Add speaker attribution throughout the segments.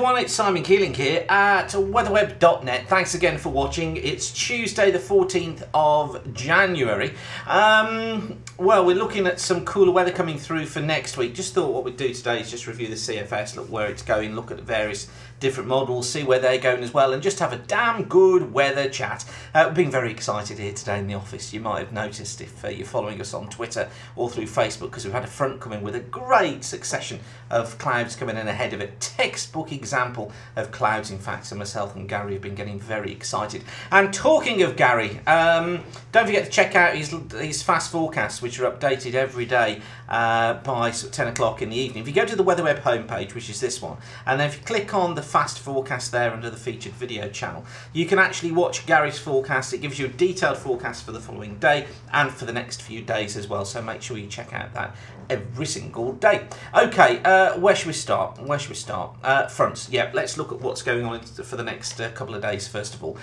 Speaker 1: everyone, it's Simon Keeling here at weatherweb.net. Thanks again for watching. It's Tuesday the 14th of January. Well, we're looking at some cooler weather coming through for next week. Just thought what we'd do today is just review the CFS, look where it's going, look at the various different models, see where they're going as well, and just have a damn good weather chat. We're being very excited here today in the office. You might have noticed if you're following us on Twitter or through Facebook, because we've had a front come in with a great succession of clouds coming in ahead of it. Textbook example of clouds, in fact. So myself and Gary have been getting very excited. And talking of Gary, don't forget to check out his fast forecasts, which are updated every day by sort of 10 o'clock in the evening. If you go to the WeatherWeb homepage, which is this one, and then if you click on the fast forecast there under the featured video channel, you can actually watch Gary's forecast. It gives you a detailed forecast for the following day and for the next few days as well, so make sure you check out that every single day. Okay, where should we start? Fronts. Yeah, let's look at what's going on for the next couple of days first of all.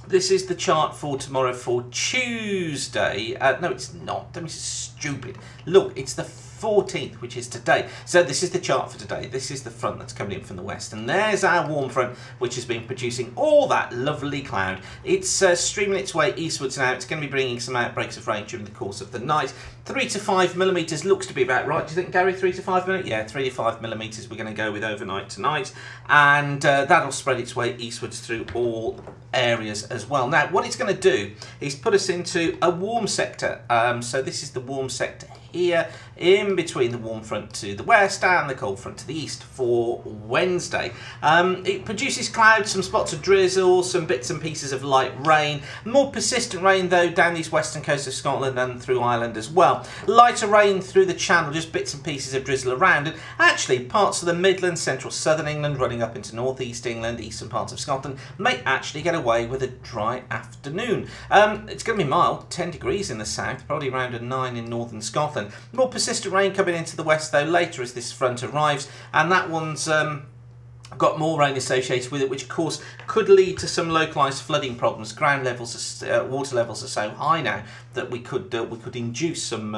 Speaker 1: This is the chart for tomorrow, for Tuesday. No, it's not. This is stupid. Look, it's the 14th, which is today. So this is the chart for today. This is the front that's coming in from the west. And there's our warm front, which has been producing all that lovely cloud. It's streaming its way eastwards now. It's going to be bringing some outbreaks of rain during the course of the night. 3 to 5 millimetres looks to be about right. Do you think, Gary, 3 to 5 millimetres? Yeah, 3 to 5 millimetres we're going to go with overnight tonight. And that'll spread its way eastwards through all areas as well. Now, what it's going to do is put us into a warm sector. So this is the warm sector here, in between the warm front to the west and the cold front to the east for Wednesday. It produces clouds, some spots of drizzle, some bits and pieces of light rain. More persistent rain though down these western coasts of Scotland and through Ireland as well. Lighter rain through the Channel, just bits and pieces of drizzle around, and actually parts of the Midlands, central southern England, running up into northeast England, eastern parts of Scotland may actually get away with a dry afternoon. It's going to be mild, 10 degrees in the south, probably around a 9 in northern Scotland. More persistent rain coming into the west though later as this front arrives, and that one's got more rain associated with it, which of course could lead to some localised flooding problems. Ground levels, water levels are so high now that we could induce some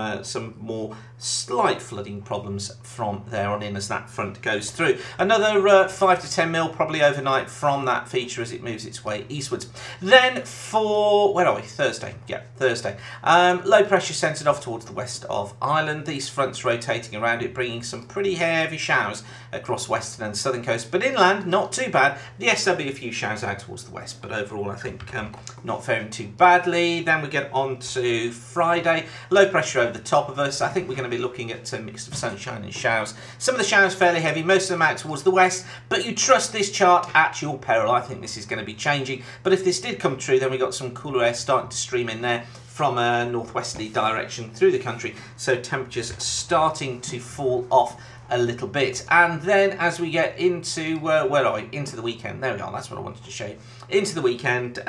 Speaker 1: more slight flooding problems from there on in as that front goes through. Another 5 to 10 mil probably overnight from that feature as it moves its way eastwards. Then for, where are we? Thursday. Yeah, Thursday. Low pressure centred off towards the west of Ireland. These fronts rotating around it, bringing some pretty heavy showers across western and southern coast. But inland, not too bad. Yes, there'll be a few showers out towards the west, but overall I think not faring too badly. Then we get on to Friday. Low pressure over the top of us. I think we're going to be looking at a mix of sunshine and showers. Some of the showers fairly heavy, most of them out towards the west, but you trust this chart at your peril. I think this is going to be changing, but if this did come true, then we got some cooler air starting to stream in there from a northwesterly direction through the country, so temperatures starting to fall off a little bit. And then as we get into where are we? Into the weekend. There we are. That's what I wanted to show you. Into the weekend,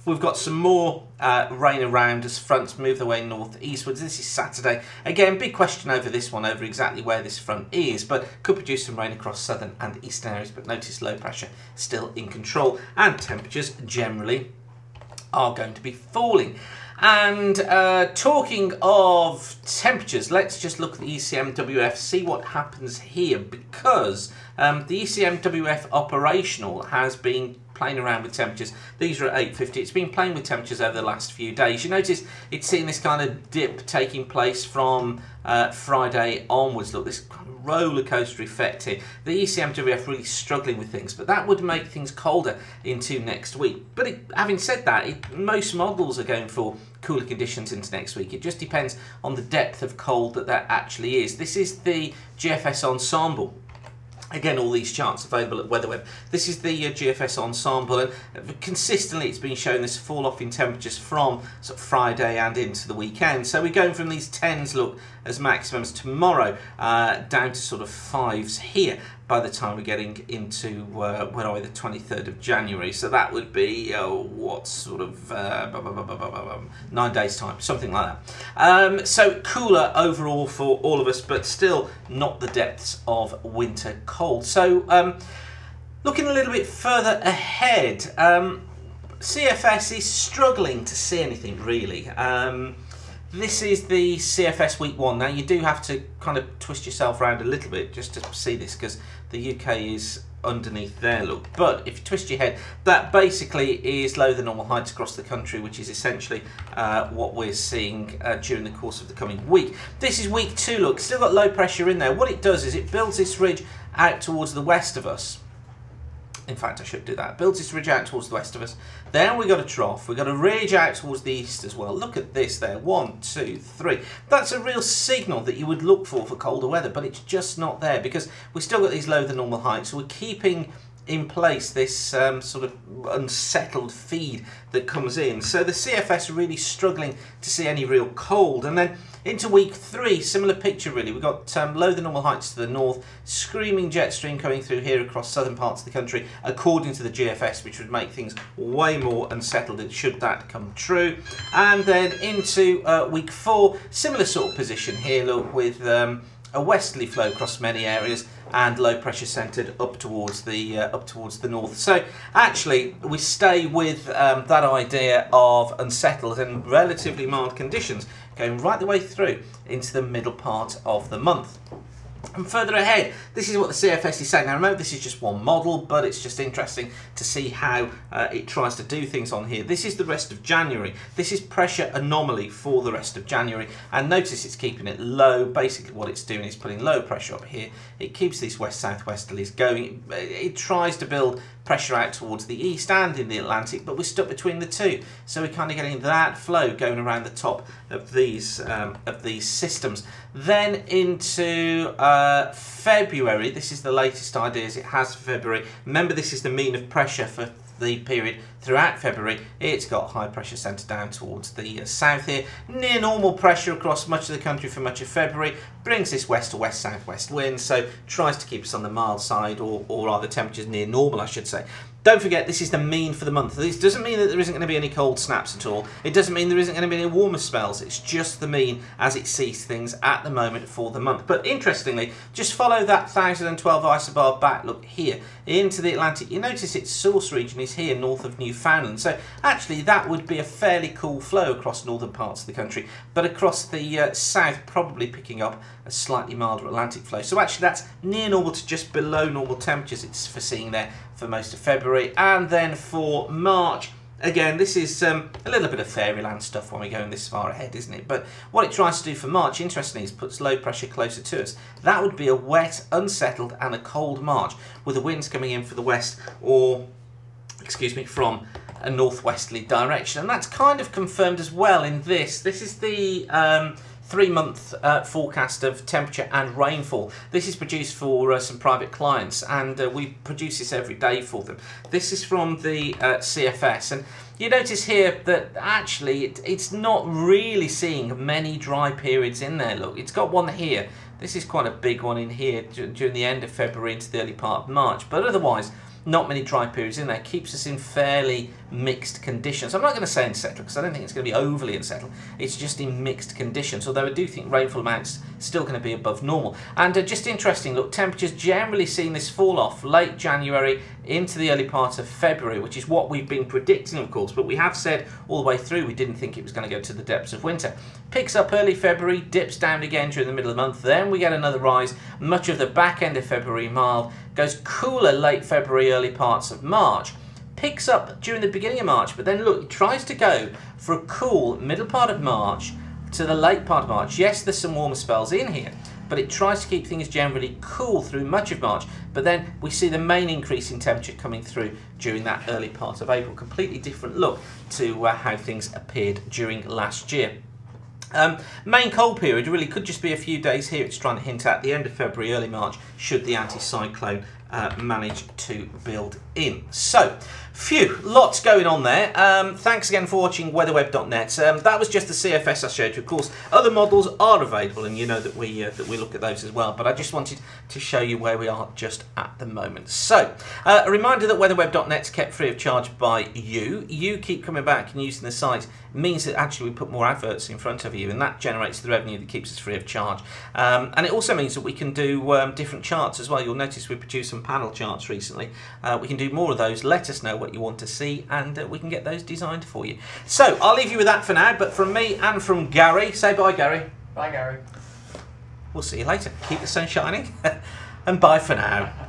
Speaker 1: we've got some more rain around as fronts move their way north-eastwards. This is Saturday. Again, big question over this one, over exactly where this front is, but could produce some rain across southern and eastern areas. But notice low pressure still in control, and temperatures generally are going to be falling. And talking of temperatures, let's just look at the ECMWF, see what happens here, because the ECMWF operational has been playing around with temperatures. These are at 850. It's been playing with temperatures over the last few days. You notice it's seeing this kind of dip taking place from Friday onwards. Look, this kind of roller coaster effect here. The ECMWF really struggling with things, but that would make things colder into next week. But having said that, most models are going for cooler conditions into next week. It just depends on the depth of cold that actually is. This is the GFS ensemble. Again, all these charts available at WeatherWeb. This is the GFS ensemble, and consistently it's been showing this fall off in temperatures from sort of Friday and into the weekend. So we're going from these 10s, look, as maximums tomorrow, down to sort of 5s here by the time we're getting into, when are we, the 23rd of January. So that would be, what sort of, 9 days time, something like that. So cooler overall for all of us, but still not the depths of winter cold. So looking a little bit further ahead, CFS is struggling to see anything really. This is the CFS week 1. Now you do have to kind of twist yourself around a little bit just to see this, because the UK is underneath there, look. But if you twist your head, that basically is lower than normal heights across the country, which is essentially what we're seeing during the course of the coming week. This is week 2, look, still got low pressure in there. What it does is it builds this ridge out towards the west of us. In fact, I should do that. Builds this ridge out towards the west of us. Then we got a trough. We got a ridge out towards the east as well. Look at this there. 1, 2, 3. That's a real signal that you would look for colder weather, but it's just not there because we've still got these lower than normal heights. So we're keeping in place this sort of unsettled feed that comes in. So the CFS are really struggling to see any real cold. And then into week 3, similar picture really. We've got lower than normal heights to the north, screaming jet stream coming through here across southern parts of the country, according to the GFS, which would make things way more unsettled should that come true. And then into week 4, similar sort of position here, look, with a westerly flow across many areas and low pressure centred up towards the north. So actually we stay with that idea of unsettled and relatively mild conditions going right the way through into the middle part of the month. And further ahead, this is what the CFS is saying. Now remember, this is just one model, but it's just interesting to see how it tries to do things on here. This is the rest of January. This is pressure anomaly for the rest of January. And notice it's keeping it low. Basically what it's doing is putting low pressure up here. It keeps these west-southwesterlies going. It tries to build pressure out towards the east and in the Atlantic, but we're stuck between the two. So we're kind of getting that flow going around the top of these systems. Then into February, this is the latest ideas it has for February. Remember, this is the mean of pressure for the period throughout February. It's got high pressure centre down towards the south here. Near normal pressure across much of the country for much of February. Brings this west to west southwest wind, so tries to keep us on the mild side, or rather temperatures near normal, I should say. Don't forget, this is the mean for the month. This doesn't mean that there isn't going to be any cold snaps at all. It doesn't mean there isn't going to be any warmer spells. It's just the mean as it sees things at the moment for the month. But interestingly, just follow that 1012 isobar back, look here, into the Atlantic. You notice its source region is here north of Newfoundland. So actually that would be a fairly cool flow across northern parts of the country. But across the south, probably picking up a slightly milder Atlantic flow. So actually that's near normal to just below normal temperatures it's foreseeing there for most of February. And then for March, again, this is a little bit of fairyland stuff when we're going this far ahead, isn't it? But what it tries to do for March, interestingly, is puts low pressure closer to us. That would be a wet, unsettled and a cold March, with the winds coming in for the west, or, excuse me, from a northwesterly direction. And that's kind of confirmed as well in this. This is the 3-month forecast of temperature and rainfall. This is produced for some private clients, and we produce this every day for them. This is from the CFS, and you notice here that actually it's not really seeing many dry periods in there. Look, it's got one here. This is quite a big one in here during the end of February into the early part of March, but otherwise not many dry periods in there. Keeps us in fairly mixed conditions. I'm not going to say unsettled because I don't think it's going to be overly unsettled. It's just in mixed conditions, although I do think rainfall amounts still going to be above normal. And just interesting, look, temperatures generally seeing this fall off late January into the early part of February, which is what we've been predicting, of course, but we have said all the way through we didn't think it was going to go to the depths of winter. Picks up early February, dips down again during the middle of the month, then we get another rise. Much of the back end of February mild, goes cooler late February, early parts of March. Picks up during the beginning of March, but then look, it tries to go for a cool middle part of March to the late part of March. Yes, there's some warmer spells in here, but it tries to keep things generally cool through much of March. But then we see the main increase in temperature coming through during that early part of April. Completely different look to how things appeared during last year. Main cold period really could just be a few days here. It's trying to hint at the end of February, early March, should the anticyclone manage to build in. So, phew, lots going on there. Thanks again for watching weatherweb.net. That was just the CFS I showed you. Of course, other models are available, and you know that we look at those as well. But I just wanted to show you where we are just at the moment. So, a reminder that weatherweb.net is kept free of charge by you. You keep coming back and using the site. It means that actually we put more adverts in front of you. you, and that generates the revenue that keeps us free of charge. And it also means that we can do different charts as well. You'll notice we produced some panel charts recently. We can do more of those. Let us know what you want to see, and we can get those designed for you. So I'll leave you with that for now, but from me and from Gary, say bye, Gary.
Speaker 2: Bye, Gary.
Speaker 1: We'll see you later. Keep the sun shining, and bye for now.